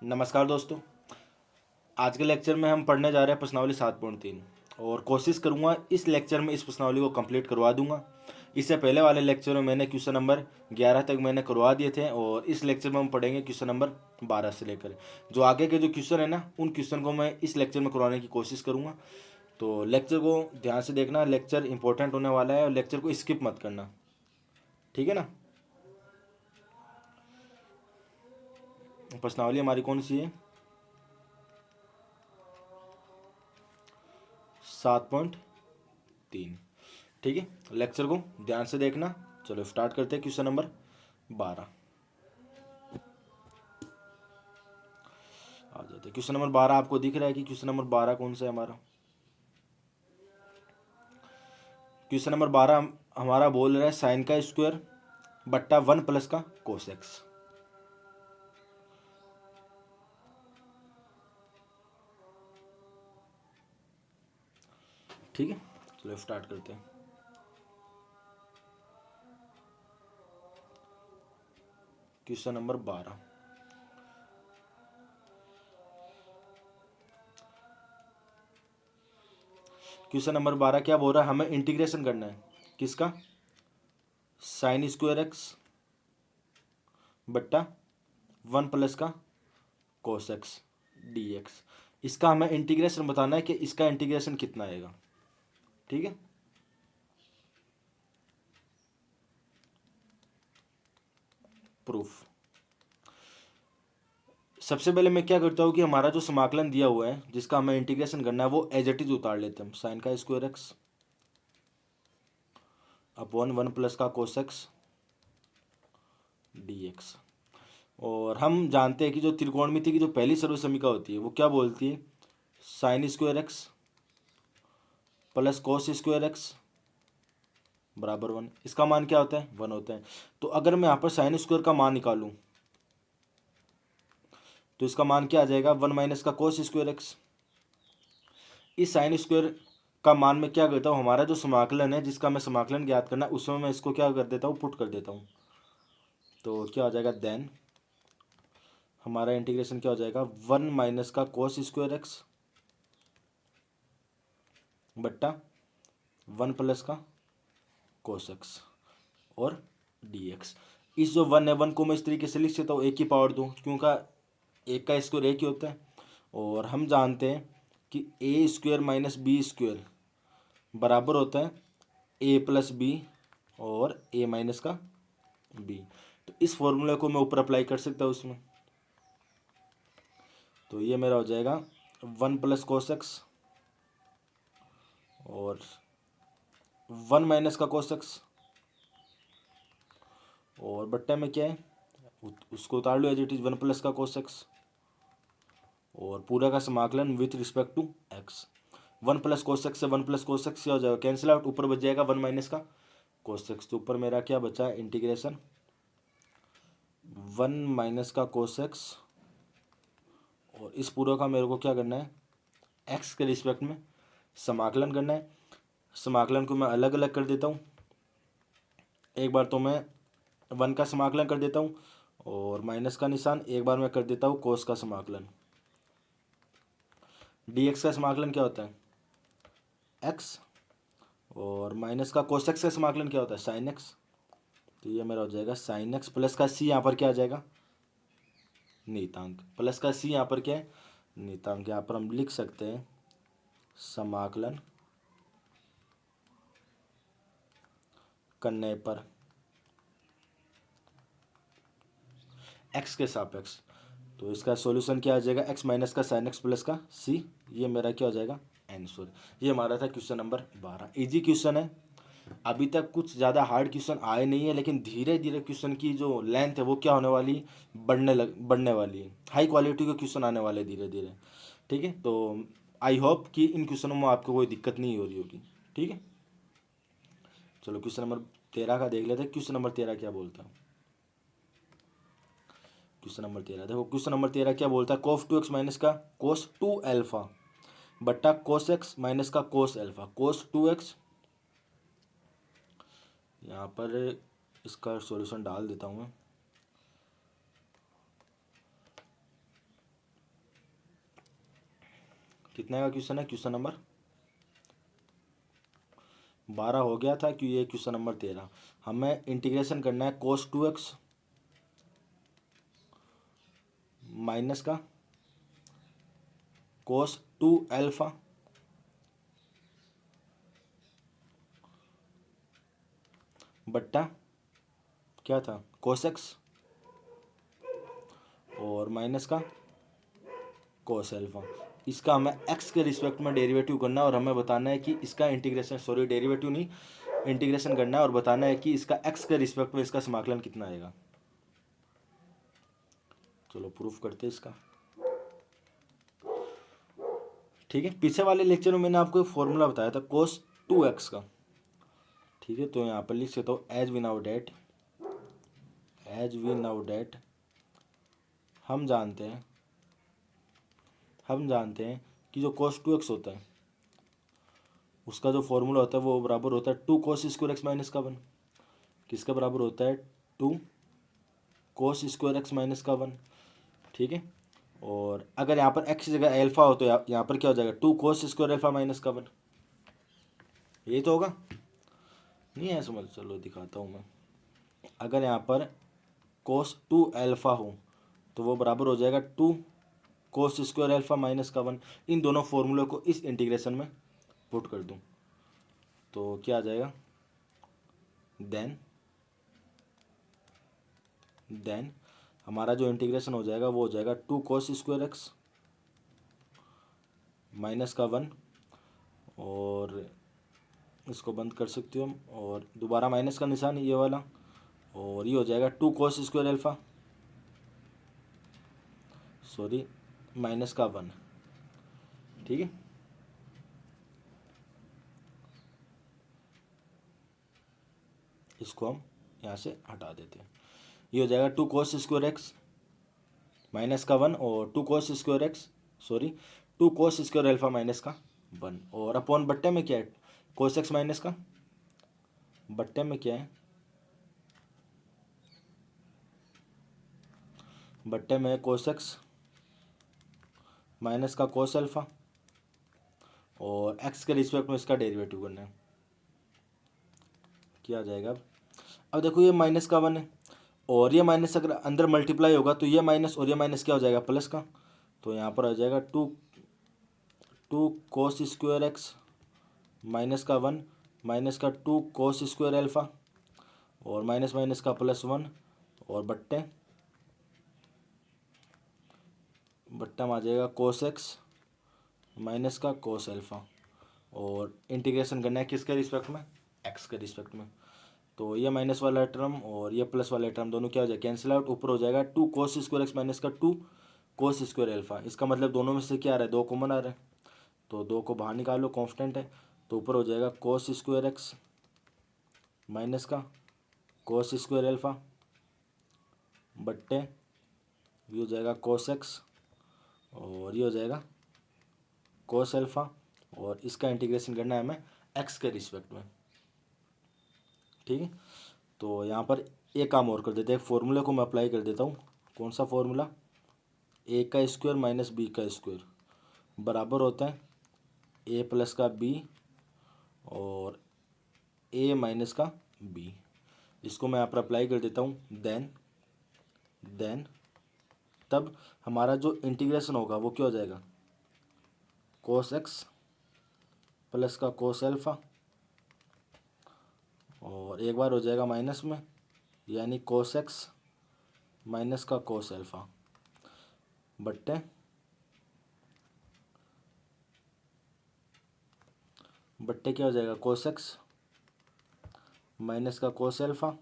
नमस्कार दोस्तों। आज के लेक्चर में हम पढ़ने जा रहे हैं प्रश्नावली 7.3 और कोशिश करूंगा इस लेक्चर में इस प्रश्नावली को कंप्लीट करवा दूंगा। इससे पहले वाले लेक्चर में मैंने क्वेश्चन नंबर 11 तक मैंने करवा दिए थे और इस लेक्चर में हम पढ़ेंगे क्वेश्चन नंबर 12 से लेकर जो आगे के जो क्वेश्चन है ना, उन क्वेश्चन को मैं इस लेक्चर में करवाने की कोशिश करूँगा। तो लेक्चर को ध्यान से देखना, लेक्चर इंपॉर्टेंट होने वाला है और लेक्चर को स्किप मत करना, ठीक है ना। प्रश्नावली हमारी कौन सी है? 7.3। ठीक है, लेक्चर को ध्यान से देखना। चलो स्टार्ट करते हैं। क्वेश्चन नंबर 12 आ जाते हैं। क्वेश्चन नंबर 12 आपको दिख रहा है कि क्वेश्चन नंबर 12 कौन सा है हमारा? क्वेश्चन नंबर 12 हमारा बोल रहा है साइन का स्क्वायर बट्टा 1 प्लस का कोस एक्स। ठीक है, चलो स्टार्ट करते हैं। क्वेश्चन नंबर 12 क्वेश्चन नंबर 12 क्या बोल रहा है? हमें इंटीग्रेशन करना है किसका? साइन स्क्वायर एक्स बट्टा 1 प्लस का कोस एक्स डी एक्स। इसका हमें इंटीग्रेशन बताना है कि इसका इंटीग्रेशन कितना आएगा। ठीक है, प्रूफ। सबसे पहले मैं क्या करता हूँ कि हमारा जो समाकलन दिया हुआ है जिसका हमें इंटीग्रेशन करना है वो एज इट इज उतार लेते हैं। साइन का स्क्वायर एक्स अपॉन 1 प्लस का कोस एक्स डी एक्स। और हम जानते हैं कि जो त्रिकोणमिति की जो पहली सर्वसमीका होती है वो क्या बोलती है? Sign square x plus cos square X बराबर 1। इसका मान क्या होता है? 1 होता है। तो अगर मैं यहाँ पर साइन स्क्वायर का मान निकालूं तो इसका मान क्या आ जाएगा? 1 माइनस का कोस स्क्वायर एक्स। इस साइन स्क्वायर का मान में क्या करता हूँ, हमारा जो समाकलन है जिसका मैं समाकलन ज्ञात करना है उसमें मैं इसको क्या कर देता हूँ? पुट कर देता हूँ। तो क्या हो जाएगा? देन हमारा इंटीग्रेशन क्या हो जाएगा? 1 माइनस का कोस स्क्वायर एक्स बट्टा 1 प्लस का कोस एक्स और डी एक्स। इस जो 1 है 1 को मैं इस तरीके से लिख सकता हूँ, 1 की पावर 2, क्योंकि 1 का स्क्वायर 1 ही होता है। और हम जानते हैं कि ए स्क्वायर माइनस बी स्क्वायर बराबर होता है ए प्लस बी और ए माइनस का बी। तो इस फॉर्मूले को मैं ऊपर अप्लाई कर सकता हूँ उसमें। तो ये मेरा हो जाएगा 1 प्लस कोस एक्स और 1 माइनस का कोस एक्स और बट्टे में क्या है उसको उतार लो एज इट इज 1 प्लस का कोस एक्स और पूरा का समाकलन with respect to x. 1 plus cos x से 1 प्लस कोस एक्स क्या हो जाएगा? Cancel out. ऊपर बच जाएगा 1 माइनस का कोस एक्स। तो ऊपर मेरा क्या बचा? इंटीग्रेशन 1 माइनस का कोस एक्स और इस पूरा का मेरे को क्या करना है? एक्स के रिस्पेक्ट में समाकलन करना है। समाकलन को मैं अलग अलग कर देता हूँ। एक बार तो मैं 1 का समाकलन कर देता हूँ और माइनस का निशान, एक बार मैं कर देता हूँ कोस का समाकलन। डी एक्स का समाकलन क्या होता है? एक्स और माइनस का कोस एक्स का समाकलन क्या होता है? Sine x. तो ये मेरा हो जाएगा साइन एक्स प्लस का सी, यहाँ पर क्या आ जाएगा? नियतांक। प्लस का सी यहाँ पर क्या है? नियतांक। यहाँ पर हम लिख सकते हैं समाकलन करने पर एक्स के सापेक्ष। तो इसका सॉल्यूशन क्या आ जाएगा? एक्स माइनस का साइन एक्स प्लस का सी। ये मेरा क्या हो जाएगा? आंसर। ये हमारा था क्वेश्चन नंबर 12। इजी क्वेश्चन है। अभी तक कुछ ज़्यादा हार्ड क्वेश्चन आए नहीं है, लेकिन धीरे धीरे क्वेश्चन की जो लेंथ है वो क्या होने वाली है? बढ़ने वाली है। हाई क्वालिटी के क्वेश्चन आने वाले धीरे धीरे। ठीक है, तो आई होप कि इन क्वेश्चनों में आपको कोई दिक्कत नहीं हो रही होगी। ठीक है, चलो क्वेश्चन नंबर 13 का देख लेते हैं। क्वेश्चन नंबर 13 क्या बोलता है? क्वेश्चन नंबर 13 देखो। क्वेश्चन नंबर 13 क्या बोलता है? कोस 2x माइनस का कोस 2 अल्फा बट्टा कोस एक्स माइनस का कोस अल्फा। कोस 2x, यहाँ पर इसका सॉल्यूशन डाल देता हूँ मैं। कितने का क्वेश्चन है? क्वेश्चन नंबर 12 हो गया था कि ये क्वेश्चन नंबर 13। हमें इंटीग्रेशन करना है cos 2x माइनस का cos 2 अल्फा बट्टा क्या था cos x और माइनस का cos अल्फा। इसका हमें x के रिस्पेक्ट में डेरिवेटिव करना है और हमें बताना है कि इसका इंटीग्रेशन, सॉरी डेरिवेटिव नहीं, इंटीग्रेशन करना है और बताना है कि इसका x के रिस्पेक्ट में इसका समाकलन कितना आएगा। चलो प्रूफ करते हैं इसका। ठीक है, पीछे वाले लेक्चर में मैंने आपको एक फॉर्मूला बताया था cos 2x का। ठीक है, तो यहाँ पर लिख सकता हूँ एज वी नाउ डेट हम जानते हैं कि जो cos 2x होता है उसका जो फॉर्मूला होता है वो बराबर होता है 2 cos स्क्वायर एक्स माइनस का 1। किसका बराबर होता है? 2 cos स्क्वायर एक्स माइनस का 1। ठीक है, और अगर यहाँ पर x की जगह एल्फा हो तो यहाँ पर क्या हो जाएगा? 2 cos स्क्वायर एल्फा माइनस का 1। यही तो होगा, नहीं है समझ? चलो दिखाता हूँ मैं। अगर यहाँ पर cos 2 अल्फा हो तो वो बराबर हो जाएगा 2 cos स्क्वायर अल्फा माइनस का 1। इन दोनों फॉर्मूले को इस इंटीग्रेशन में पुट कर दूँ तो क्या आ जाएगा? देन हमारा जो इंटीग्रेशन हो जाएगा वो हो जाएगा 2 cos स्क्वायर एक्स माइनस का 1, और इसको बंद कर सकते हो हम, और दोबारा माइनस का निशान ये वाला, और ये हो जाएगा 2 cos square alpha, sorry minus का 1। ठीक है, इसको हम यहाँ से हटा देते हैं। ये हो जाएगा 2 cos स्क्वायर एक्स माइनस का 1 और 2 cos square x, sorry 2 cos square alpha minus का 1, और अपॉन बट्टे में क्या है? cos एक्स माइनस का बट्टे में क्या है? बट्टे में cos एक्स माइनस का cos अल्फा, और x के रिस्पेक्ट में इसका डेरिवेटिव करना है। क्या आ जाएगा? अब देखो ये माइनस का 1 है और ये माइनस अगर अंदर मल्टीप्लाई होगा तो ये माइनस और ये माइनस क्या हो जाएगा? प्लस का। तो यहाँ पर आ जाएगा 2 cos स्क्वायर एक्स माइनस का 1 माइनस का 2 cos स्क्वायर अल्फा, और माइनस माइनस का +1, और बट्टा में आ जाएगा cos एक्स माइनस का cos अल्फा, और इंटीग्रेशन करना है किसके रिस्पेक्ट में? x के रिस्पेक्ट में। तो ये माइनस वाला टर्म और ये प्लस वाला टर्म दोनों क्या हो जाएगा? Cancel out. ऊपर हो जाएगा 2 cos स्क्वायर एक्स माइनस का 2 cos स्क्वायर अल्फा। इसका मतलब दोनों में से क्या आ रहा है? 2 कॉमन आ रहा है, तो 2 को बाहर निकालो, कांस्टेंट है। तो ऊपर हो जाएगा cos स्क्वायर एक्स माइनस का cos स्क्वायर अल्फा बट्टे ये हो जाएगा cos एक्स, और ये हो जाएगा cos अल्फा, और इसका इंटीग्रेशन करना है हमें x के रिस्पेक्ट में। ठीक है, तो यहाँ पर एक काम और कर देते हैं, फॉर्मूले को मैं अप्लाई कर देता हूँ। कौन सा फॉर्मूला? a का स्क्वायर माइनस b का स्क्वायर बराबर होता है a प्लस का b और a माइनस का b। इसको मैं यहाँ पर अप्लाई कर देता हूँ। देन तब हमारा जो इंटीग्रेशन होगा वो क्या हो जाएगा? cos x प्लस का cos अल्फा, और एक बार हो जाएगा माइनस में, यानी cos x माइनस का cos अल्फा बट्टे क्या हो जाएगा? cos x माइनस का cos अल्फा,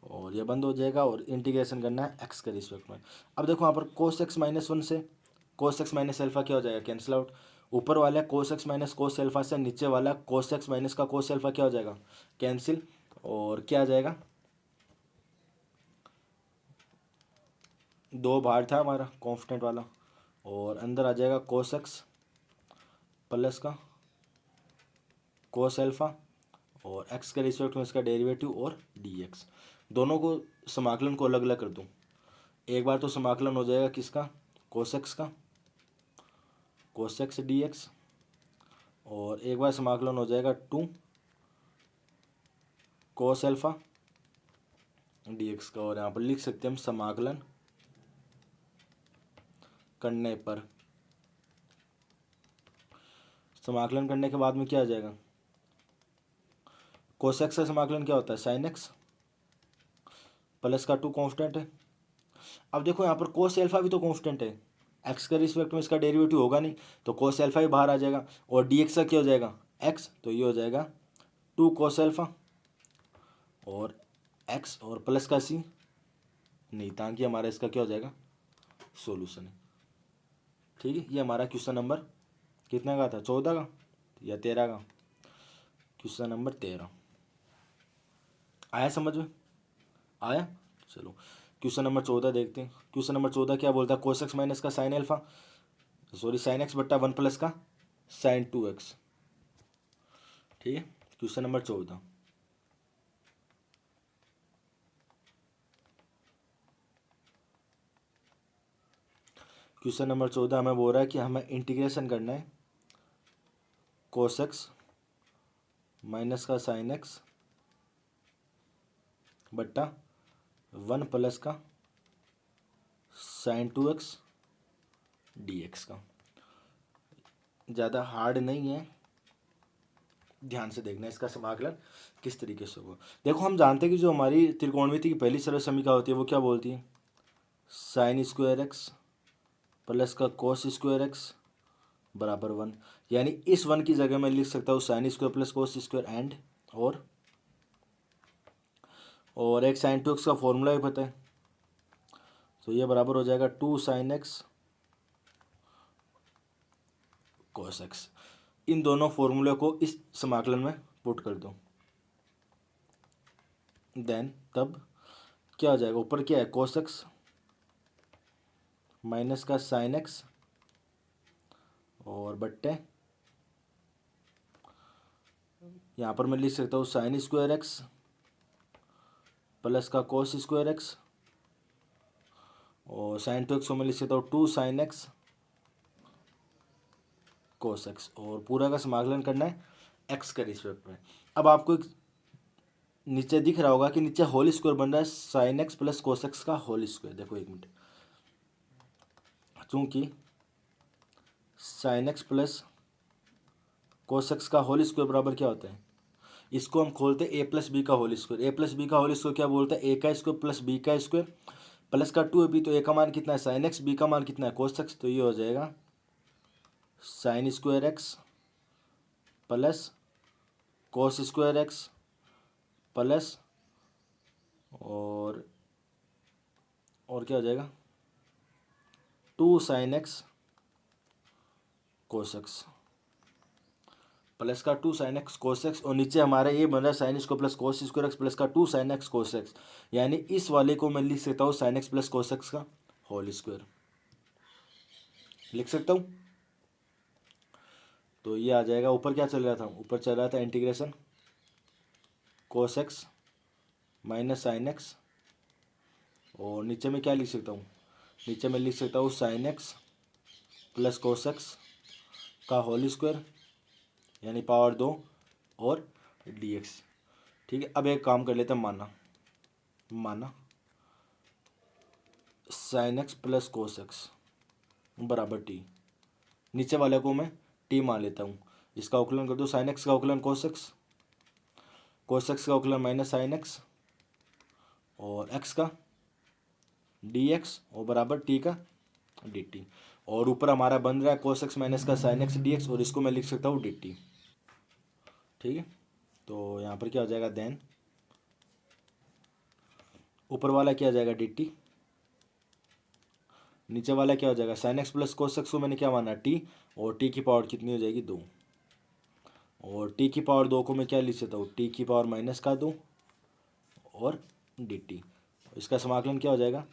और ये बंद हो जाएगा, और इंटीग्रेशन करना है x के रिस्पेक्ट में। अब देखो यहाँ पर cos x माइनस 1 से cos x माइनस अल्फा क्या हो जाएगा? Cancel out. ऊपर वाला cos x minus cos alpha से नीचे वाला cos x माइनस का cos अल्फा क्या हो जाएगा? कैंसिल, और क्या आ जाएगा? 2 बाहर था हमारा कांस्टेंट वाला, और अंदर आ जाएगा cos x प्लस का cos अल्फा, और x के रिस्पेक्ट में इसका डेरिवेटिव और dx। दोनों को समाकलन को अलग अलग कर दूं। एक बार तो समाकलन हो जाएगा किसका? cos x का, कोस एक्स डी एक्स, और एक बार समाकलन हो जाएगा 2 कोस एल्फा डी एक्स का। और यहाँ पर लिख सकते हैं हम समाकलन करने पर, समाकलन करने के बाद में क्या आ जाएगा, कोस एक्स का समाकलन क्या होता है, साइन एक्स प्लस का 2 कांस्टेंट है। अब देखो यहाँ पर कोस एल्फा भी तो कांस्टेंट है, एक्स के रिस्पेक्ट में इसका डेरिवेटिव होगा नहीं, तो कोस एल्फा ही बाहर आ जाएगा, और डी एक्स का क्या हो जाएगा, एक्स, तो ये हो जाएगा 2 कोस एल्फा और एक्स और प्लस का सी, नहीं ताकि हमारा इसका क्या हो जाएगा, सोल्यूशन है। ठीक है, ये हमारा क्वेश्चन नंबर कितना का था, 14 का या 13 का, क्वेश्चन नंबर 13 आया समझ में, आया। चलो क्वेश्चन नंबर 14 देखते हैं। क्वेश्चन नंबर 14 क्या बोलता है, कोस एक्स माइनस का sine alpha, sorry sine x बट्टा 1 प्लस का साइन 2x। ठीक है, क्वेश्चन नंबर 14, क्वेश्चन नंबर 14 हमें बोल रहा है कि हमें इंटीग्रेशन करना है कोस एक्स माइनस का साइन एक्स बट्टा 1 प्लस का साइन 2x डी एक्स का। ज़्यादा हार्ड नहीं है, ध्यान से देखना इसका समाकलन किस तरीके से होगा। देखो हम जानते हैं कि जो हमारी त्रिकोणमिति की पहली सरल समीकरण होती है वो क्या बोलती है, साइन स्क्वायर एक्स प्लस का कोस स्क्वायर एक्स बराबर 1, यानी इस 1 की जगह मैं लिख सकता हूँ sine square plus cos square and और एक साइन 2x का फॉर्मूला भी पता है, तो ये बराबर हो जाएगा 2 साइन एक्स कोस एक्स। इन दोनों फॉर्मूले को इस समाकलन में पुट कर दो, देन तब क्या हो जाएगा, ऊपर क्या है कोस एक्स माइनस का साइन एक्स और बट्टे यहाँ पर मैं लिख सकता हूँ साइन स्क्वायर एक्स प्लस का कोस स्क्वायर एक्स, और साइन 2x को मैं लिख सकता हूँ 2 साइन एक्स कोस एक्स, और पूरा का समाकलन करना है एक्स के रिस्पेक्ट में। अब आपको एक नीचे दिख रहा होगा कि नीचे होल स्क्वायर बन रहा है sine x plus cos x का होल स्क्वायर। देखो एक मिनट, चूंकि sine x plus cos x का होल स्क्वायर बराबर क्या होता है, इसको हम खोलते हैं ए प्लस बी का होल स्क्वायर। ए प्लस बी का होल स्क्वायर क्या बोलता है, ए का स्क्वायर प्लस बी का स्क्वायर प्लस का 2 बी, तो ए का मान कितना है साइन एक्स, बी का मान कितना है कोस एक्स, तो ये हो जाएगा sign square x plus cos square x plus और क्या हो जाएगा 2 sign X cos x plus का 2 साइन एक्स कोस एक्स, और नीचे हमारा ये बन रहा है sine square plus cos square x plus का 2 साइन एक्स कोस एक्स, यानी इस वाले को मैं लिख सकता हूँ sine x plus cos x का होल स्क्वायर लिख सकता हूँ। तो ये आ जाएगा, ऊपर क्या चल रहा था, ऊपर चल रहा था integration cos x minus sine x, और नीचे में क्या लिख सकता हूँ, नीचे में लिख सकता हूँ sine x plus cos x का होल स्क्वायर यानी पावर 2 और डी एक्स। ठीक है, अब एक काम कर लेते हैं, माना sine x plus cos x बराबर टी, नीचे वाले को मैं टी मान लेता हूँ, इसका अवकलन कर दो, साइन एक्स का अवकलन कोस एक्स का अवकलन माइनस साइन एक्स और एक्स का डी एक्स और बराबर टी का डी टी, और ऊपर हमारा बन रहा है कोस एक्स माइनस का साइन एक्स डी एक्स, और इसको मैं लिख सकता हूँ डी टी। ठीक है, तो यहाँ पर क्या हो जाएगा, देन ऊपर वाला क्या हो जाएगा डी टी, नीचे वाला क्या हो जाएगा sine x plus cos x को मैंने क्या माना टी, और टी की पावर कितनी हो जाएगी 2, और टी की पावर 2 को मैं क्या लिख सकता हूँ टी की पावर माइनस का 2 और डी टी। इसका समाकलन क्या हो जाएगा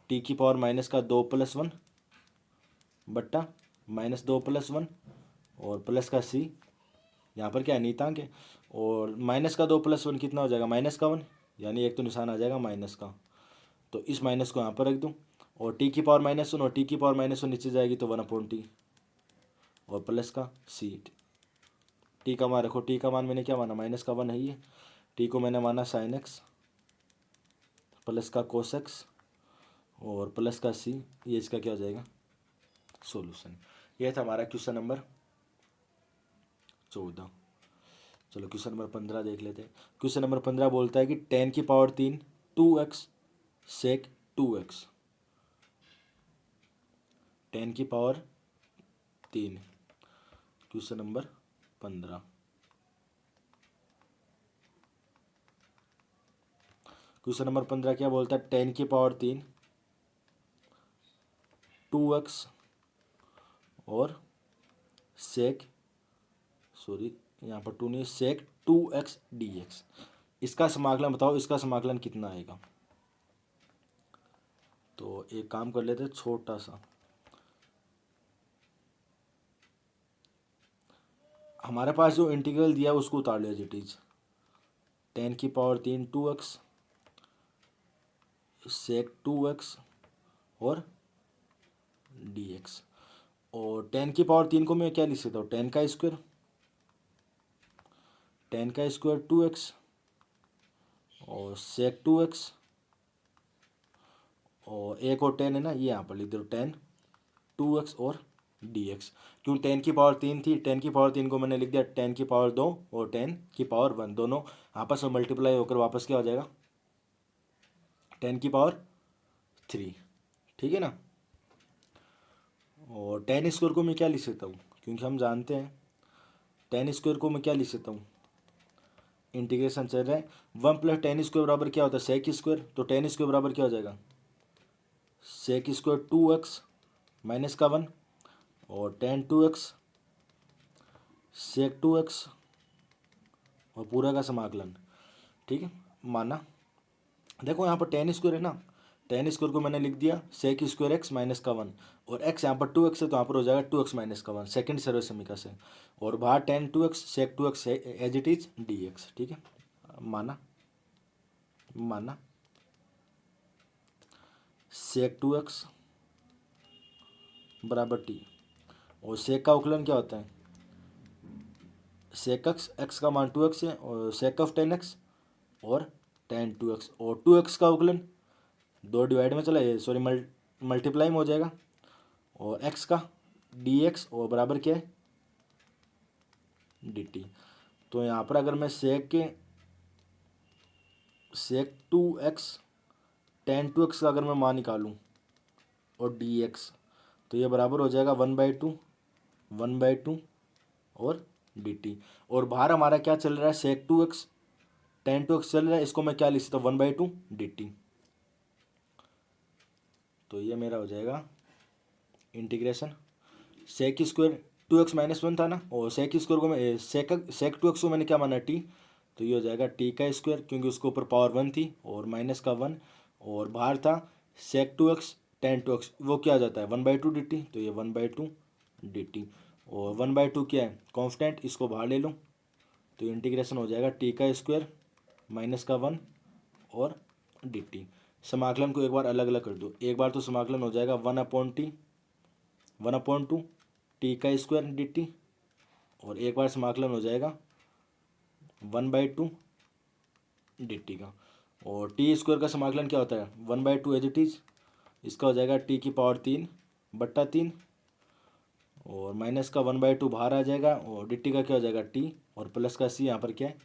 टी की पावर माइनस का 2 प्लस 1 बट्टा माइनस 2 प्लस 1 और प्लस का सी, यहाँ पर क्या है नीतांक है, और माइनस का 2 प्लस 1 कितना हो जाएगा माइनस का 1, यानी एक तो निशान आ जाएगा माइनस का, तो इस माइनस को यहाँ पर रख दूँ, और टी की पावर माइनस 1 और टी की पावर माइनस 1 नीचे जाएगी तो 1/t और प्लस का सी। टी का मान रखो, टी का मान मैंने क्या माना, माइनस का 1 है ये। टी को मैंने माना साइन एक्स प्लस का कोस एक्स और प्लस का सी। ये इसका क्या हो जाएगा, सॉल्यूशन। ये था हमारा क्वेश्चन नंबर 14। चलो क्वेश्चन नंबर 15 देख लेते हैं। क्वेश्चन नंबर 15 बोलता है कि 10 की पावर 3 2x सेक 2x। 10 की power 3, question number 15। Question number 15 क्या बोलता है, 10 की पावर 3 2x और सेक, सॉरी यहाँ पर 2 नहीं, सेक 2x dx। इसका समाकलन बताओ, इसका समाकलन कितना आएगा। तो एक काम कर लेते हैं छोटा सा, हमारे पास जो इंटीग्रल दिया है उसको उतार लिया एज इट इज। 10 की पावर 3 2x सेक 2x और dx। और 10 की पावर 3 को मैं क्या लिख सकता हूँ, 10 का स्क्वायर, 10 का स्क्वायर 2x और सेक 2x और एक और 10 है ना, ये यहाँ पर लिख दो 10 2x और dx। क्यों 10 की पावर 3 थी, 10 की पावर 3 को मैंने लिख दिया 10 की पावर 2 और 10 की पावर 1, दोनों आपस में मल्टीप्लाई होकर वापस क्या हो जाएगा, 10 की पावर 3। ठीक है ना। और 10 स्क्वायर को मैं क्या लिख सकता हूँ, क्योंकि हम जानते हैं 10 स्क्वायर को मैं क्या लिख सकता हूँ, इंटीग्रेशन चल रहा है 1 प्लस 10 स्क्वायर बराबर क्या होता है, सेक स्क्वायर। तो 10 स्क्वायर बराबर क्या हो जाएगा, सेक स्क्वायर 2x माइनस का 1 और 10 2x सेक 2x और पूरा का समाकलन। ठीक है, माना। देखो यहाँ पर 10 स्क्वायर है ना, 10 स्क्वायर को मैंने लिख दिया सेक स्क्वायर एक्स माइनस का 1 और एक्स यहाँ पर 2x है तो यहाँ पर हो जाएगा 2x माइनस का 1, सेकेंड सर्व समीकरण से। और बाहर 10 2x sec 2x as it is dx। ठीक है, माना, माना सेक 2x बराबर टी। और सेक का उकलन क्या होता है, सेक एक्स, एक्स का मान 2x है और सेक ऑफ 10x और 10 2x और 2x का उकलन 2 डिवाइड में चला ये सॉरी मल्टीप्लाई में हो जाएगा और x का dx और बराबर क्या है dt। तो यहाँ पर अगर मैं सेक 2x 10 2x का अगर मैं मान निकालूँ और dx तो ये बराबर हो जाएगा 1/2 और dt। और बाहर हमारा क्या चल रहा है, सेक 2x 10 2x चल रहा है, इसको मैं क्या लिख सकता हूँ 1/2 dt। तो ये मेरा हो जाएगा integration sec square 2x minus 1 था ना, और सेक स्क्वायर को मैं सेक 2x को मैंने क्या माना टी, तो ये हो जाएगा टी का स्क्वायर क्योंकि उसके ऊपर पावर 1 थी और माइनस का 1 और बाहर था सेक 2x 10 2x, वो क्या आ जाता है 1/2 dt। तो ये 1/2 dt और 1/2 क्या है कांस्टेंट, इसको बाहर ले लो तो इंटीग्रेशन हो जाएगा टी का स्क्वायर माइनस का 1 और dt। समाकलन को एक बार अलग अलग कर दो, एक बार तो समाकलन हो जाएगा 1/2 टी का स्क्वायर dt और एक बार समाकलन हो जाएगा 1/2 dt का। और टी स्क्वायर का समाकलन क्या होता है 1/2 एज इट इज, इसका हो जाएगा टी की पावर 3/3 और माइनस का 1/2 बाहर आ जाएगा और dt का क्या हो जाएगा टी और प्लस का सी यहाँ पर क्या है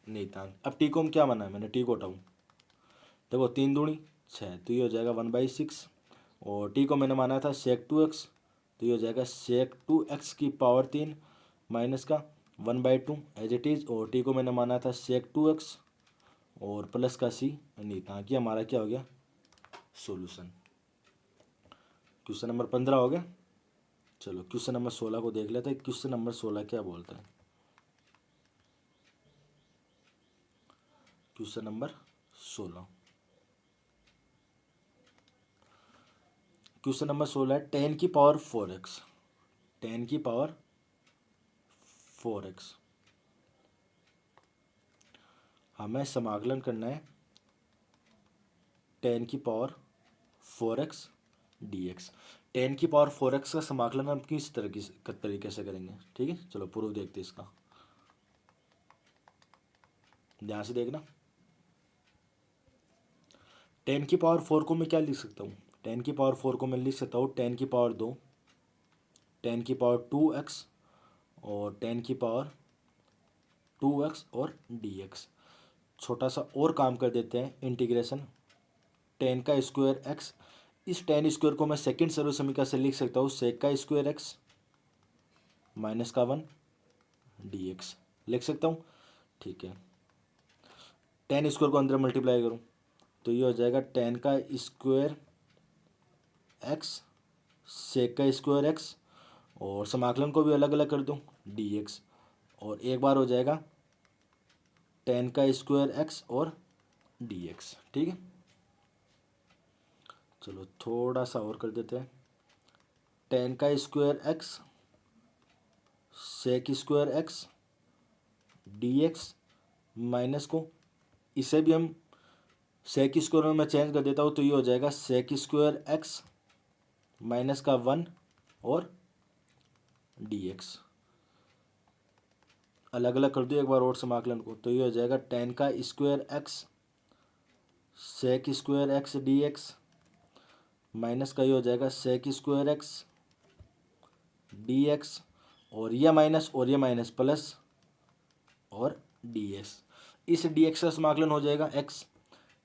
नहीं था। अब टी को हम क्या माना है, मैंने टी को हटाऊँ, देखो 3 दूनी 6 तो ये हो जाएगा 1/6 और टी को मैंने माना था सेक 2x तो ये हो जाएगा सेक 2x की पावर 3 माइनस का 1/2 एज इट इज़। और टी को मैंने माना था सेक 2x और प्लस का सी नहीं था कि हमारा क्या हो गया सॉल्यूशन। क्वेश्चन नंबर 15 हो गया। चलो क्वेश्चन नंबर 16 को देख लेते हैं। क्वेश्चन नंबर 16 क्या बोलता है, क्वेश्चन नंबर 16, क्वेश्चन नंबर 16 है 10 की पावर 4x, 10 की पावर 4x हमें समाकलन करना है 10 की power 4x D x. Ten की पावर 4x का समाकलन हम किस तरीके से करेंगे, ठीक है। चलो प्रूफ देखते हैं इसका, ध्यान से देखना। टेन की पावर 4 को मैं क्या लिख सकता हूँ, टेन की पावर 4 को मैं लिख सकता हूँ टेन की पावर 2, टेन की पावर 2x और टेन की पावर 2x और dx। छोटा सा और काम कर देते हैं, इंटीग्रेशन टेन का स्क्वायर x, इस टेन स्क्वायर को मैं सेकंड सर्व समीकरण से लिख सकता हूँ सेक का स्क्वायर x माइनस का 1 dx लिख सकता हूँ, ठीक है। टेन स्क्वायर को अंदर मल्टीप्लाई करूँ तो ये हो जाएगा टेन का स्क्वायर x सेक का स्क्वायर x और समाकलन को भी अलग अलग कर दूँ dx, और एक बार हो जाएगा टेन का स्क्वायर x और dx, ठीक है। चलो थोड़ा सा और कर देते हैं, टेन का square x sec square x dx minus को इसे भी हम सेक स्क्वायर में मैं चेंज कर देता हूँ तो ये हो जाएगा सेक स्क्वायर x माइनस का 1 और dx। अलग अलग कर दो एक बार और समाकलन को तो ये हो जाएगा टेन का square x sec square x dx minus का ये हो जाएगा सेक स्क्वायर x dx और ये माइनस प्लस और dx। इस dx का समाकलन हो जाएगा x,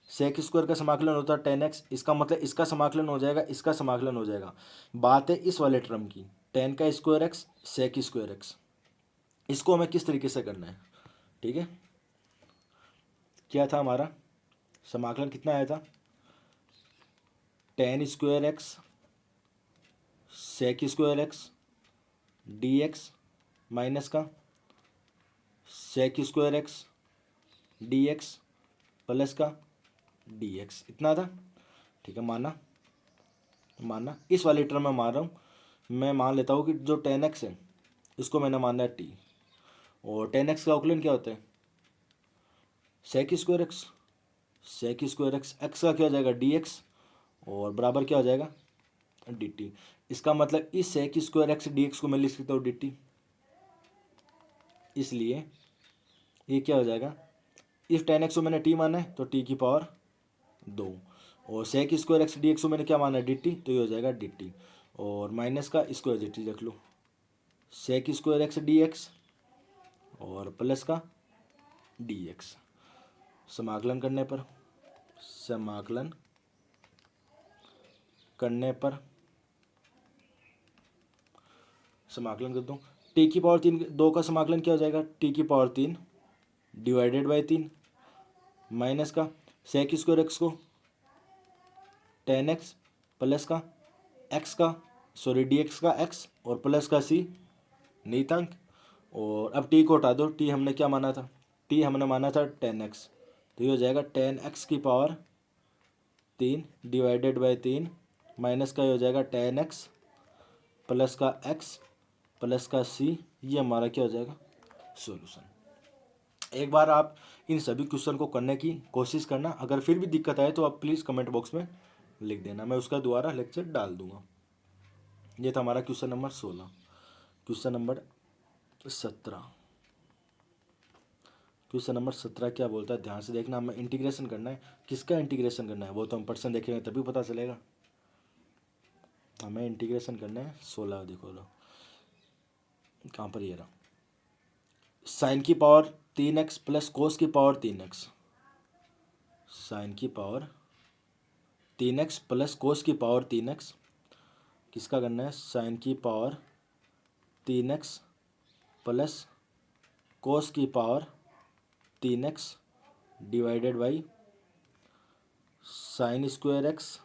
सेक स्क्वायर का समाकलन होता है 10x, इसका मतलब इसका समाकलन हो जाएगा, इसका समाकलन हो जाएगा। बात है इस वाले टर्म की, टेन का square x sec square x, इसको हमें किस तरीके से करना है, ठीक है। क्या था हमारा समाकलन, कितना आया था, ten square x sec square x dx minus का sec square x dx plus का dx, इतना था, ठीक है। माना इस वाले टर्म में मान रहा हूँ, मैं मान लेता हूँ कि जो 10x है इसको मैंने माना है t, और 10x का अवकलन क्या होता है सेक स्क्वायर x x का क्या हो जाएगा dx और बराबर क्या हो जाएगा dt। इसका मतलब इस सेक स्क्वायर x dx को मैं लिख सकता हूँ dt, इसलिए ये क्या हो जाएगा, इस 10x को मैंने t माना है तो t की पावर 2 और सेक स्क्वायर x dx को मैंने क्या माना है dt, तो ये हो जाएगा dt और माइनस का स्क्वायर dt रख लो, सेक स्क्वायर x dx और प्लस का dx। समाकलन करने पर समाकलन करता हूँ, टी की पावर 3 2 का समाकलन क्या हो जाएगा, टी की पावर 3 डिवाइडेड बाई 3 माइनस का सेक स्क्वायर एक्स को 10x प्लस का एक्स का dx का x और प्लस का c नियतांक, और अब t को हटा दो, t हमने क्या माना था, t हमने माना था 10x, तो ये हो जाएगा 10x की पावर 3 डिवाइडेड बाई 3 माइनस का ये हो जाएगा 10x प्लस का x प्लस का c, ये हमारा क्या हो जाएगा सॉल्यूशन। एक बार आप इन सभी क्वेश्चन को करने की कोशिश करना, अगर फिर भी दिक्कत आए तो आप प्लीज़ कमेंट बॉक्स में लिख देना, मैं उसका दोबारा लेक्चर डाल दूंगा। ये था हमारा question number 16। Question number 17, question number 17 क्या बोलता है, ध्यान से देखना। हमें इंटीग्रेशन करना है, किसका इंटीग्रेशन करना है वो तो हम पर्सन देखेंगे तभी पता चलेगा। हमें इंटीग्रेशन करना है 16, देखो लो कहाँ पर, ये रहा, साइन की पावर 3x प्लस कोस की पावर 3x, साइन की पावर 3x प्लस कोस की पावर 3x, किसका करना है, साइन की पावर 3x प्लस कोस की power 3x divided by sine square x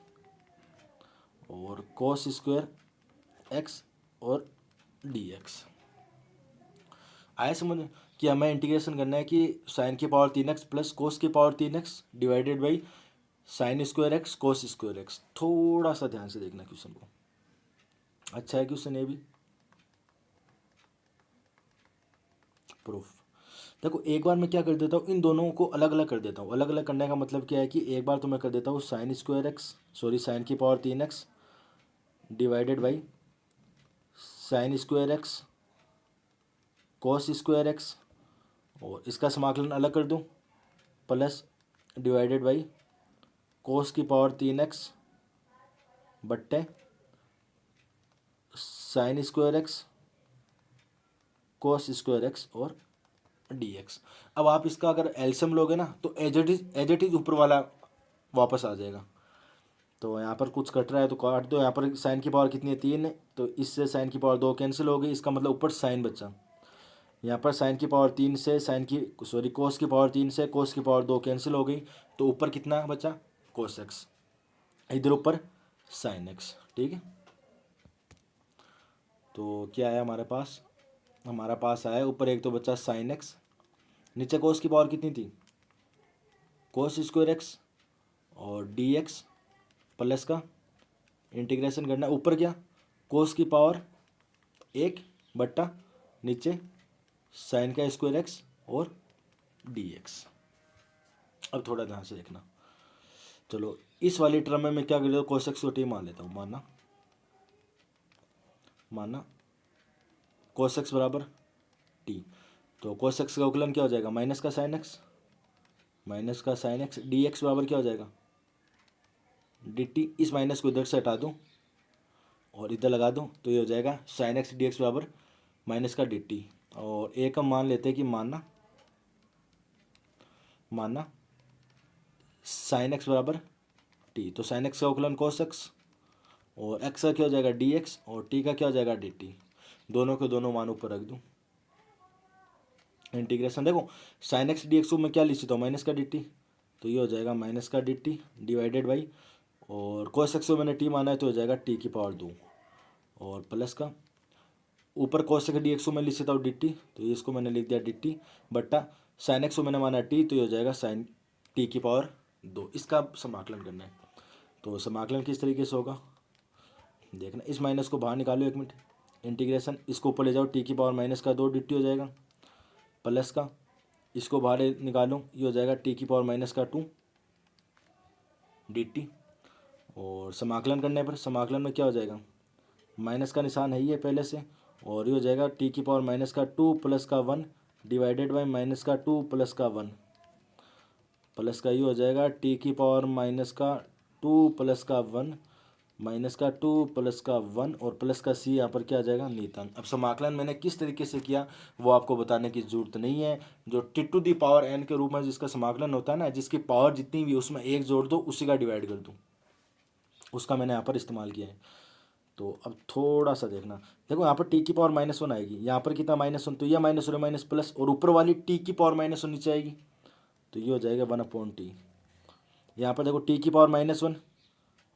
और कोस स्क्वायर x और dx। आया समझ कि हमें इंटीग्रेशन करना है कि साइन की पावर 3x प्लस कोस की power 3x divided by sine square x cos square x। थोड़ा सा ध्यान से देखना क्वेश्चन को, अच्छा है क्वेश्चन ये भी। प्रूफ देखो, एक बार मैं क्या कर देता हूँ, इन दोनों को अलग अलग कर देता हूँ। अलग अलग करने का मतलब क्या है कि एक बार तो मैं कर देता हूँ साइन की power 3x divided by sine square x cos square x, और इसका समाकलन अलग कर दूँ, प्लस डिवाइडेड बाई कोस की पावर 3x बट्टे साइन स्क्वायर एक्स कोस स्क्वायर एक्स और dx। अब आप इसका अगर एलसीएम लोगे ना तो एज इट इज ऊपर वाला वापस आ जाएगा। तो यहाँ पर कुछ कट रहा है तो काट दो। यहाँ पर साइन की पावर कितनी है 3 है, तो इससे साइन की पावर 2 कैंसिल हो गई, इसका मतलब ऊपर साइन बचा। यहाँ पर साइन की पावर 3 से कोस की पावर 3 से कोस की पावर 2 कैंसिल हो गई, तो ऊपर कितना बचा कोस एक्स, इधर ऊपर साइन एक्स। ठीक है, तो क्या आया हमारा पास आया ऊपर एक तो बचा साइन एक्स, नीचे कोस की पावर कितनी थी कोस स्क्वायर एक्स, और डी एक्स प्लस का इंटीग्रेशन करना, ऊपर क्या कोस की पावर 1 बट्टा नीचे साइन का स्क्वायर एक्स और डी एक्स। अब थोड़ा ध्यान से देखना, चलो इस वाली टर्म में मैं क्या कर रहा हूँ कोस एक्स को टी मान लेता हूँ, माना कोस एक्स बराबर टी, तो कोस एक्स का उकलन क्या हो जाएगा माइनस का साइन एक्स डी एक्स बराबर क्या हो जाएगा डी टी। इस माइनस को इधर से हटा दूँ और इधर लगा दूँ तो ये हो जाएगा साइन एक्स डी एक्स बराबर माइनस का डी टी। और एक हम मान लेते हैं कि माना साइन एक्स बराबर टी, तो साइन एक्स का उकलन कोस एक्स और एक्स का क्या हो जाएगा डी एक्स और टी का क्या हो जाएगा डी टी। दोनों के दोनों मान ऊपर रख दूँ, इंटीग्रेशन देखो साइन एक्स डी एक्स को मैं क्या लिख सकता हूँ माइनस का डी टी, तो ये हो जाएगा माइनस का डी टी डिवाइडेड बाई, और कोस एक्स को मैंने टी माना है तो हो जाएगा टी की पावर 2, और प्लस का ऊपर कोस एक्स डी एक्स को मैं लिख सकता हूँ डी टी, तो ये इसको मैंने लिख दिया डी टी बट्टा साइन एक्स को मैंने माना टी, तो ये हो जाएगा साइन टी की पावर 2। इसका समाकलन करना है, तो समाकलन किस तरीके से होगा देखना, इस माइनस को बाहर निकालो 1 मिनट, इंटीग्रेशन इसको ऊपर ले जाओ टी की पावर माइनस का 2 डी टी हो जाएगा, प्लस का इसको बाहर निकालो ये हो जाएगा टी की पावर माइनस का 2 डी टी, और समाकलन करने पर समाकलन में क्या हो जाएगा माइनस का निशान है ही है पहले से, और ये हो जाएगा टी की पावर माइनस का 2 प्लस का 1 डिवाइडेड बाई माइनस का 2 प्लस का 1, प्लस का ये हो जाएगा टी की पावर माइनस का 2 प्लस का 1 माइनस का 2 प्लस का 1 और प्लस का सी यहाँ पर क्या आ जाएगा नीतांक। अब समाकलन मैंने किस तरीके से किया वो आपको बताने की जरूरत नहीं है, जो t to the power n के रूप में जिसका समाकलन होता है ना, जिसकी पावर जितनी भी उसमें एक जोड़ दो उसी का डिवाइड कर दूँ, उसका मैंने यहाँ पर इस्तेमाल किया है। तो अब थोड़ा सा देखना, देखो यहाँ पर टी की पावर -1 आएगी, यहाँ पर कितना -1, तो यह माइनस और माइनस प्लस, और ऊपर वाली टी की पावर -1 नीचे आएगी, तो ये हो जाएगा 1/t। यहाँ पर देखो टी की पावर -1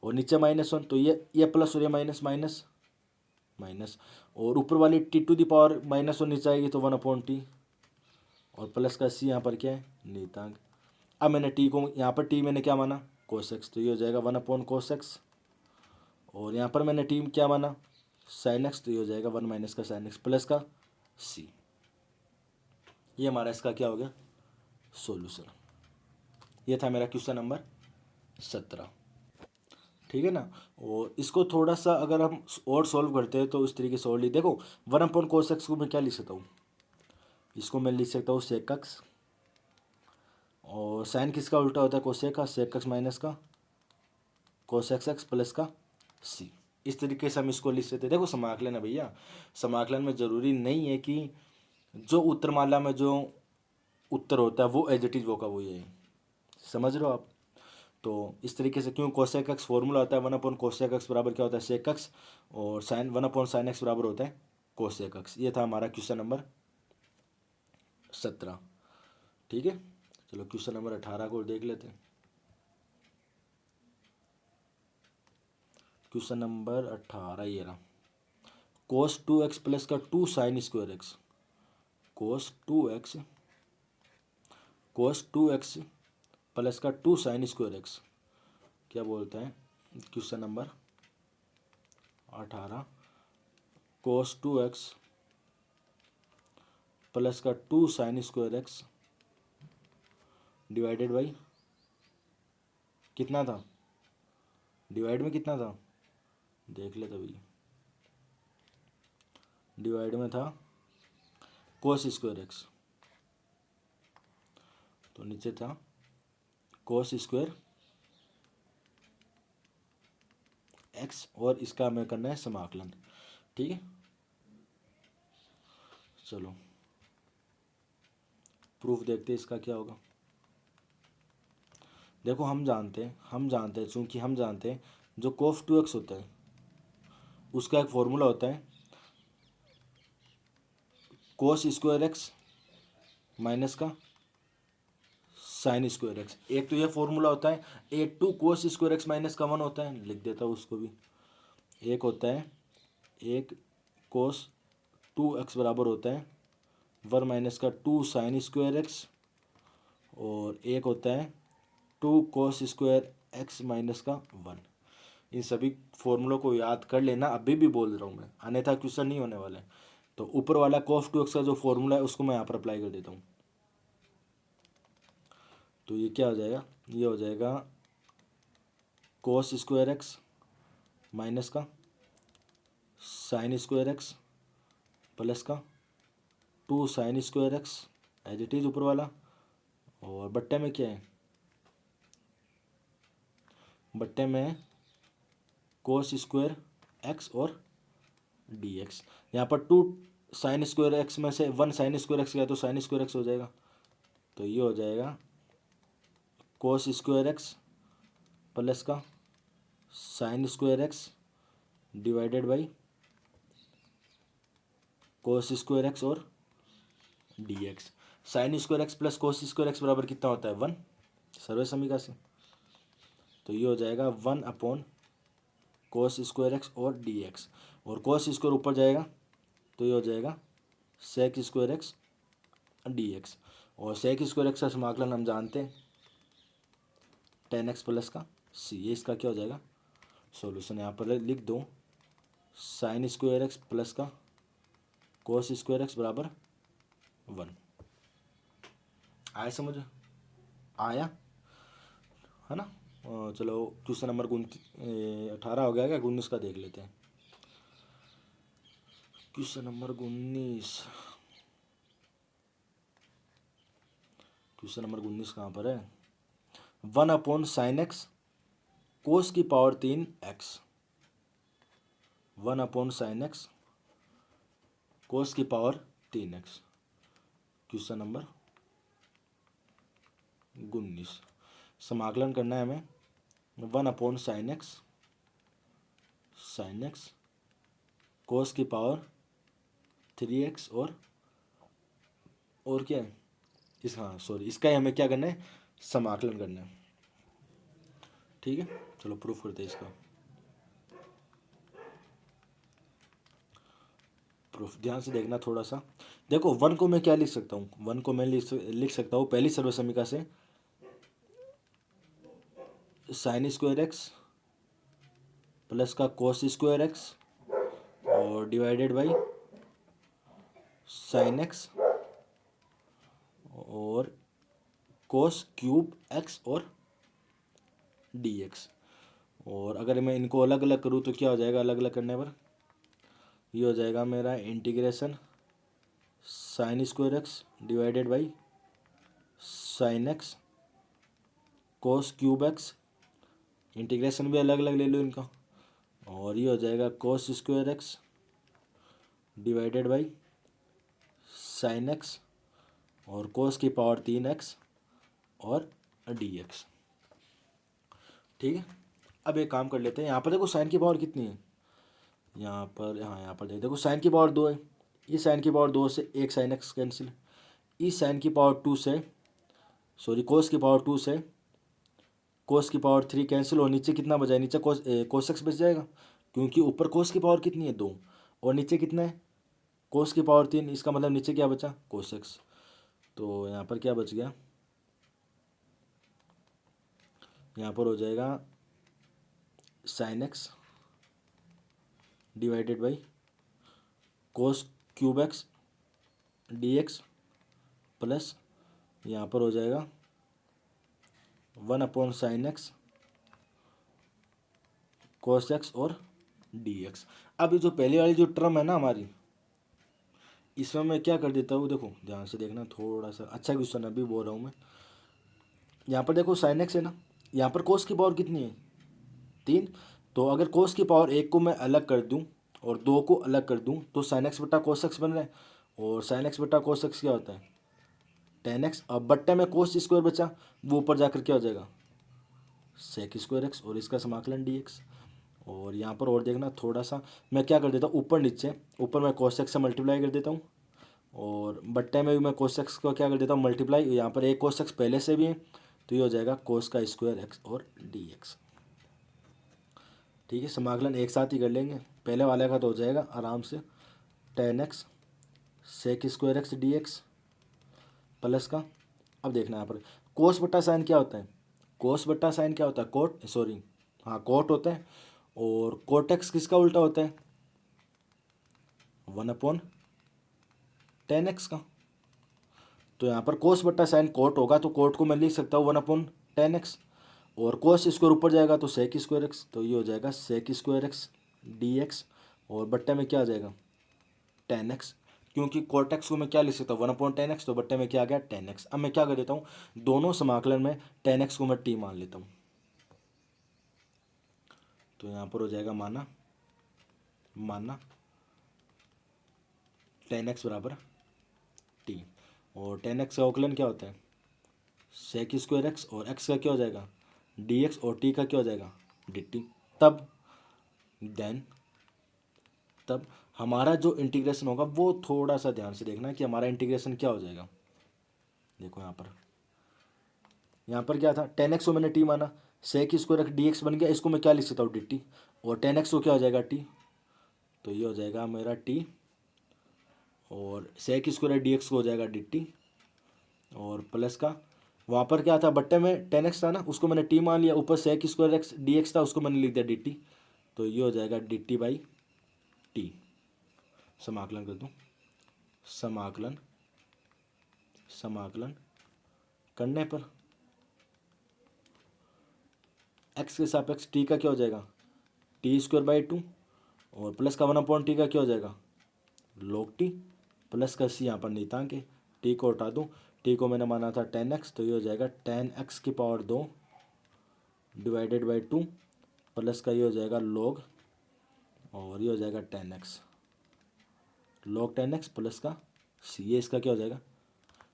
और नीचे -1, तो ये प्लस और ये माइनस माइनस माइनस, और ऊपर वाली टी टू दी पावर -1 नीचे आएगी तो 1/t, और प्लस का सी यहाँ पर क्या है नीतांक। अब मैंने टी को यहाँ पर टी मैंने क्या माना cos x, तो ये हो जाएगा 1/cos x, और यहाँ पर मैंने टी क्या माना साइन एक्स, तो ये हो जाएगा 1 माइनस का साइन एक्स प्लस का सी। ये हमारा इसका क्या हो गया सॉल्यूशन। ये था मेरा क्वेश्चन नंबर 17, ठीक है ना। और इसको थोड़ा सा अगर हम और सॉल्व करते हैं तो इस तरीके से और देखो 1/cos x को मैं क्या लिख सकता हूँ, इसको मैं लिख सकता हूँ sec x, और साइन किसका उल्टा होता है कोसेक का, sec x माइनस का cos x प्लस का c। इस तरीके से हम इसको लिख सकते हैं। देखो समाकलन है भैया, समाकलन में ज़रूरी नहीं है कि जो उत्तरमाला में जो उत्तर होता है वो एज इट इज वो का वो ये है, समझ रहे हो आप। तो इस तरीके से क्यों कोसेक एक्स फॉर्मूला होता है 1/कोसेक एक्स बराबर क्या होता है सेक एक्स, और साइन 1/साइन एक्स बराबर होता है कोसेक एक्स। ये था हमारा क्वेश्चन नंबर 17, ठीक है। चलो क्वेश्चन नंबर 18 को देख लेते हैं। क्वेश्चन नंबर 18 ये रहा, cos 2x प्लस का 2 sine square x, cos 2x plus का 2 साइन स्क्वायर एक्स क्या बोलता है question number 18, cos 2x plus का 2 sine square X divided by कितना था, डिवाइड में कितना था देख ले तभी। डिवाइड में था कोस स्क्वायर एक्स, तो नीचे था कोस स्क्वायर एक्स, और इसका हमें करना है समाकलन। ठीक है, चलो प्रूफ देखते हैं इसका क्या होगा। देखो हम जानते हैं चूंकि हम जानते हैं जो कोफ 2x होता है उसका एक फॉर्मूला होता है कोस स्क्वायर एक्स माइनस का साइन स्क्वायर एक्स। एक तो ये फॉर्मूला होता है, एक two cos square x minus का 1 होता है, लिख देता हूँ उसको भी। एक होता है एक कोस 2x बराबर होता है 1 माइनस का 2 साइन स्क्वायर एक्स, और एक होता है 2 कोस स्क्वायर एक्स माइनस का 1। इन सभी फॉर्मूलों को याद कर लेना, अभी भी बोल रहा हूँ मैं, अन्यथा क्वेश्चन नहीं होने वाला है। तो ऊपर वाला कोस 2x का जो फॉर्मूला है उसको मैं यहाँ पर अप्लाई कर देता हूँ। तो ये क्या हो जाएगा, ये हो जाएगा कोस स्क्वायर एक्स माइनस का साइन स्क्वायर एक्स प्लस का 2 sine square x as it is ऊपर वाला, और बट्टे में क्या है, बट्टे में कोस स्क्वायर एक्स और डी एक्स। यहाँ पर 2 साइन स्क्वायर एक्स में से 1 साइन स्क्वायर एक्स गया तो साइन स्क्वायर एक्स हो जाएगा। तो ये हो जाएगा कोस स्क्वायर एक्स प्लस का sine square X divided by cos square x और D X. Sine square x plus cos square X बराबर कितना होता है 1, सर्व समीकरण से। तो ये हो जाएगा 1 अपॉन कोस स्क्वायर एक्स और डी एक्स, और कोस स्क्वायर ऊपर जाएगा तो ये हो जाएगा sec square x d x, और सेक स्क्वायर एक्स का समाकलन हम जानते हैं 10x प्लस का सी। ये इसका क्या हो जाएगा सॉल्यूशन। यहाँ पर लिख दो साइन स्क्वायर एक्स प्लस का कोस स्क्वायर एक्स बराबर 1। आया समझ, आया है ना। चलो क्वेश्चन नंबर 18 हो गया क्या, 19 का देख लेते हैं। क्वेश्चन नंबर 19, क्वेश्चन नंबर 19 कहाँ पर है, 1 अपॉन साइन एक्स कोस की power 3 X, 1 upon sine X cos की पावर 3 एक्स। क्वेश्चन नंबर 19 समाकलन करना है हमें 1 अपॉन साइन एक्स कोस की पावर 3x और क्या है इस, हाँ सॉरी, इसका ही हमें क्या करना है समाकलन करना है। ठीक है, चलो प्रूफ करते हैं इसका। प्रूफ ध्यान से देखना थोड़ा सा। देखो 1 को मैं क्या लिख सकता हूँ, 1 को मैं लिख सकता हूँ पहली सर्व समीकरण से साइन स्क्वायर एक्स प्लस का कोस स्क्वायर एक्स और डिवाइडेड बाई साइन एक्स और कोस क्यूब एक्स और डी एक्स। और अगर मैं इनको अलग अलग करूँ तो क्या हो जाएगा, अलग अलग करने पर ये हो जाएगा मेरा integration sign square X divided by sine X cos cube x, integration भी अलग अलग ले लो इनका, और ये हो जाएगा cos square X divided by sine x और कोस की पावर 3x और डी एक्स। ठीक है, अब एक काम कर लेते हैं, यहाँ पर देखो साइन की पावर कितनी है, यहाँ पर, हाँ यहाँ पर देखो साइन की पावर 2 है, इस साइन की पावर 2 से एक साइन एक्स कैंसिल, इस साइन की पावर 2 से, सॉरी कोस की पावर 2 से कोस की पावर 3 कैंसिल, और नीचे कितना बचा है, नीचे कोस एक्स बच जाएगा, क्योंकि ऊपर कोस की पावर कितनी है 2 और नीचे कितना है कोस की पावर 3, इसका मतलब नीचे क्या बचा कोस एक्स। तो यहाँ पर क्या बच गया, यहाँ पर हो जाएगा sine x divided by cos cube x d x plus यहाँ पर हो जाएगा 1 अपॉन साइन एक्स कोस एक्स और डी एक्स। अब ये जो पहले वाली जो टर्म है ना हमारी, इसमें मैं क्या कर देता हूँ, देखो ध्यान से देखना, थोड़ा सा अच्छा क्वेश्चन अभी बोल रहा हूँ मैं। यहाँ पर देखो साइन एक्स है ना, यहाँ पर कोस की पावर कितनी है, 3। तो अगर कोस की पावर 1 को मैं अलग कर दूँ और 2 को अलग कर दूँ तो साइन एक्स बटा कोस एक्स बन रहा है। और साइन एक्स बटा कोस एक्स क्या होता है, 10x। अब बट्टे में कोस स्क्वायर बचा, वो ऊपर जाकर क्या हो जाएगा, सेक स्क्वायर एक्स, और इसका समाकलन डी एक्स। और यहाँ पर और देखना थोड़ा सा, मैं क्या कर देता हूँ, ऊपर नीचे, ऊपर मैं कोस एक्स से मल्टीप्लाई कर देता हूँ और बट्टे में भी मैं कोस एक्स को क्या कर देता हूँ, मल्टीप्लाई। यहाँ पर एक कोस एक्स पहले से भी है तो ये हो जाएगा कोस का स्क्वायर एक्स और डी एक्स। ठीक है, समाकलन एक साथ ही कर लेंगे। पहले वाले का तो हो जाएगा आराम से 10x sec square x d x plus का, अब देखना यहाँ पर कोस बट्टा साइन क्या होता है, कोस बट्टा साइन क्या होता है, कोट, सॉरी हाँ कोट होता है। और कोट एक्स किसका उल्टा होता है, 1/10x का। तो यहाँ पर कोस बट्टा साइन कोट होगा तो कोट को मैं लिख सकता हूँ 1/10x, और कोस स्क्वायर ऊपर जाएगा तो सेक स्क्वायर एक्स, तो ये हो जाएगा sec square x d x, और बट्टे में क्या आ जाएगा 10x, क्योंकि कोट एक्स को मैं क्या लिख सकता हूँ 1/10x, तो बट्टे में क्या आ गया 10x। अब मैं क्या कर देता हूँ, दोनों समाकलन में 10x को मैं t मान लेता हूँ, तो यहाँ पर हो जाएगा माना माना 10x बराबर t। और 10x का अवकलन क्या होता है, सेक स्क्वायर एक्स, और x का क्या हो जाएगा dx, और t का क्या हो जाएगा dt। तब देन तब हमारा जो इंटीग्रेशन होगा वो थोड़ा सा ध्यान से देखना कि हमारा इंटीग्रेशन क्या हो जाएगा। देखो यहाँ पर क्या था, 10x को मैंने t माना, sec square x d x बन गया, इसको मैं क्या लिख सकता हूँ dt, और 10x को क्या हो जाएगा t, तो ये हो जाएगा मेरा t, और सेक स्क्वायर डी एक्स को हो जाएगा dt, और प्लस का वहाँ पर क्या था, बट्टे में 10x था ना, उसको मैंने t मान लिया, ऊपर sec square x d x था, उसको मैंने लिख दिया dt, तो ये हो जाएगा dt बाई टी। समाकलन कर दूँ, समाकलन समाकलन करने पर x के सापेक्ष t का क्या हो जाएगा t²/2, और प्लस का 1/t का क्या हो जाएगा log t, प्लस का c यहाँ पर नीतांक है, t को हटा दूँ, t को मैंने माना था 10x, तो ये हो जाएगा 10x की पावर 2 डिवाइडेड बाई 2, प्लस का ये हो जाएगा log, और ये हो जाएगा 10x log 10x प्लस का c, ये इसका क्या हो जाएगा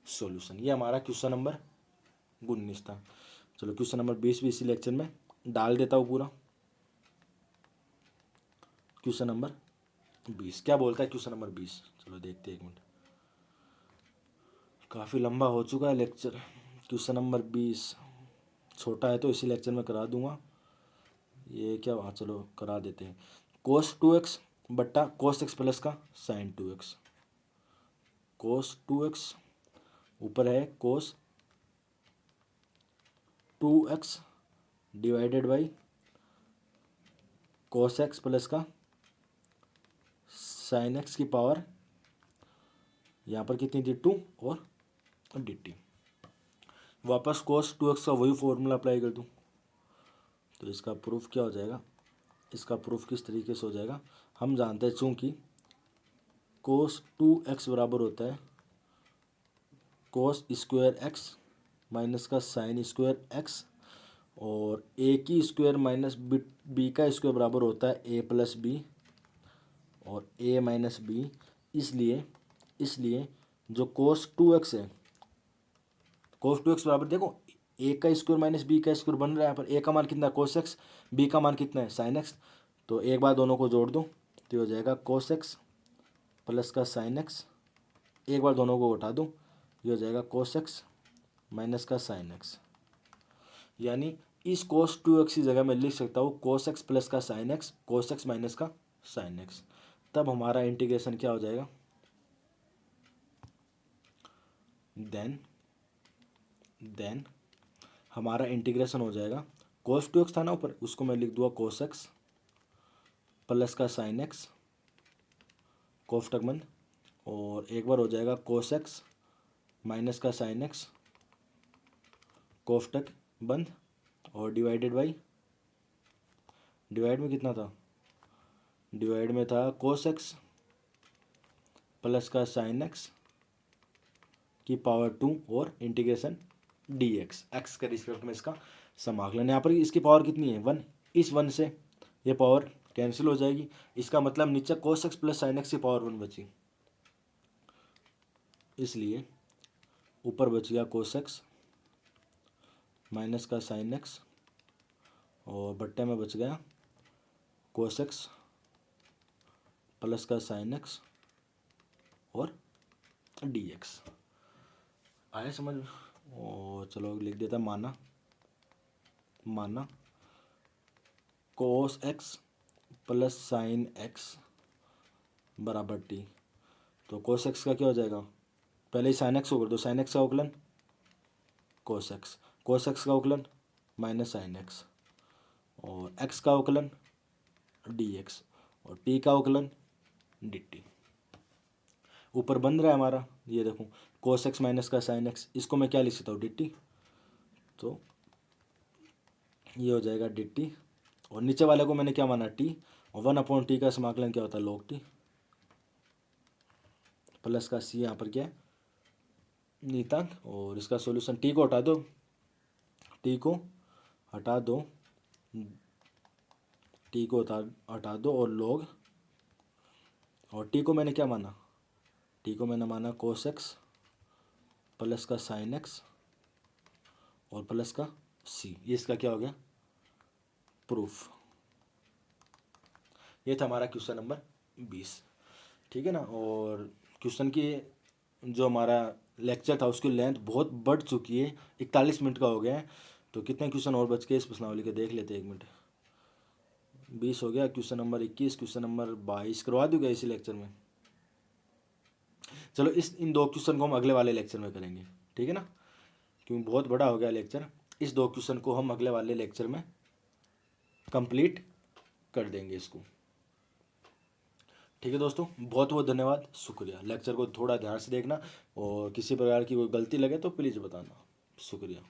सॉल्यूशन। ये हमारा क्वेश्चन नंबर 19 था। चलो क्वेश्चन नंबर 20 भी इसी लेक्चर में डाल देता हूँ पूरा। क्वेश्चन नंबर 20 क्या बोलता है, क्वेश्चन नंबर 20 चलो देखते हैं, एक मिनट, काफ़ी लंबा हो चुका है लेक्चर। क्वेश्चन नंबर 20 छोटा है तो इसी लेक्चर में करा दूंगा, ये क्या, हाँ चलो करा देते हैं। कोस 2x बट्टा कोस एक्स प्लस का साइन 2x, कोस 2x ऊपर है कोस 2x divided by cos x plus का साइन एक्स की पावर, यहाँ पर कितनी थी 2 और dt। वापस कोस 2x का वही फॉर्मूला अप्लाई कर दूँ, तो इसका प्रूफ क्या हो जाएगा, इसका प्रूफ किस तरीके से हो जाएगा, हम जानते हैं चूँकि कोस 2x बराबर होता है कोस स्क्वायर एक्स माइनस का साइन स्क्वायर एक्स, और ए की स्क्वायर माइनस बी का स्क्वायर बराबर होता है ए प्लस बी और ए माइनस बी। इसलिए जो कोस 2x है, कोस 2x बराबर देखो ए का स्क्वायर माइनस बी का स्क्वायर बन रहा है, यहाँ पर ए का मान कितना है कोस एक्स, बी का मान कितना है साइन एक्स, तो एक बार दोनों को जोड़ दो तो हो जाएगा कोस एक्स प्लस का साइन एक्स, एक बार दोनों को उठा दो ये हो जाएगा कोस एक्स माइनस का साइन एक्स। यानी इस कोस 2x की जगह मैं लिख सकता हूँ कोस एक्स प्लस का sign X, cos x minus का साइन एक्स। तब हमारा इंटीग्रेशन क्या हो जाएगा, देन हमारा इंटीग्रेशन हो जाएगा, कोस 2x था ना ऊपर, उसको मैं लिख दूंगा कोस एक्स प्लस का साइन एक्स, कोष्टक बंद, और एक बार हो जाएगा कोस एक्स माइनस का साइन एक्स कोष्टक बंद, और डिवाइड में कितना था डिवाइड में था कोस एक्स प्लस का साइन एक्स की पावर 2 और इंटीग्रेशन डी एक्स के रिस्पेक्ट में इसका समाकलन। यहाँ पर इसकी पावर कितनी है 1, इस 1 से ये पावर कैंसिल हो जाएगी। इसका मतलब नीचे cos x plus sine x की पावर 1 बची, इसलिए ऊपर बच गया कोस एक्स माइनस का साइन एक्स और बट्टे में बच गया कोस एक्स प्लस का साइन एक्स और डी एक्स। आया समझ? और चलो लिख देता माना cos x plus sine x बराबर टी। तो कोस एक्स का क्या हो जाएगा, पहले ही साइन एक्स को कर दो, साइन एक्स का अवकलन कोस एक्स का अवकलन माइनस साइन एक्स और एक्स का अवकलन डी एक्स और टी का अवकलन डी टी। ऊपर बन रहा है हमारा, ये देखो कोस एक्स माइनस का साइन एक्स, इसको मैं क्या लिख सकता हूँ डी टी, तो ये हो जाएगा डी टी और नीचे वाले को मैंने क्या माना टी और 1/t का समाकलन क्या होता है log टी प्लस का सी यहाँ पर क्या है नीतांक और इसका सॉल्यूशन टी को हटा दो, टी को हटा दो और log और टी को मैंने क्या माना, टी को मैंने माना कोस एक्स प्लस का साइन एक्स और प्लस का सी। ये इसका क्या हो गया प्रूफ। ये था हमारा क्वेश्चन नंबर 20, ठीक है ना। और क्वेश्चन की जो हमारा लेक्चर था उसकी लेंथ बहुत बढ़ चुकी है, 41 मिनट का हो गया है। तो कितने क्वेश्चन और बच के इस प्रश्नावली के देख लेते हैं, 1 मिनट। 20 हो गया, क्वेश्चन नंबर 21, क्वेश्चन नंबर 22 करवा दूंगा इसी लेक्चर में। चलो इन 2 क्वेश्चन को हम अगले वाले लेक्चर में करेंगे, ठीक है ना, क्योंकि बहुत बड़ा हो गया लेक्चर। इस 2 क्वेश्चन को हम अगले वाले लेक्चर में कंप्लीट कर देंगे इसको, ठीक है दोस्तों। बहुत बहुत धन्यवाद, शुक्रिया। लेक्चर को थोड़ा ध्यान से देखना और किसी प्रकार की कोई गलती लगे तो प्लीज़ बताना, शुक्रिया।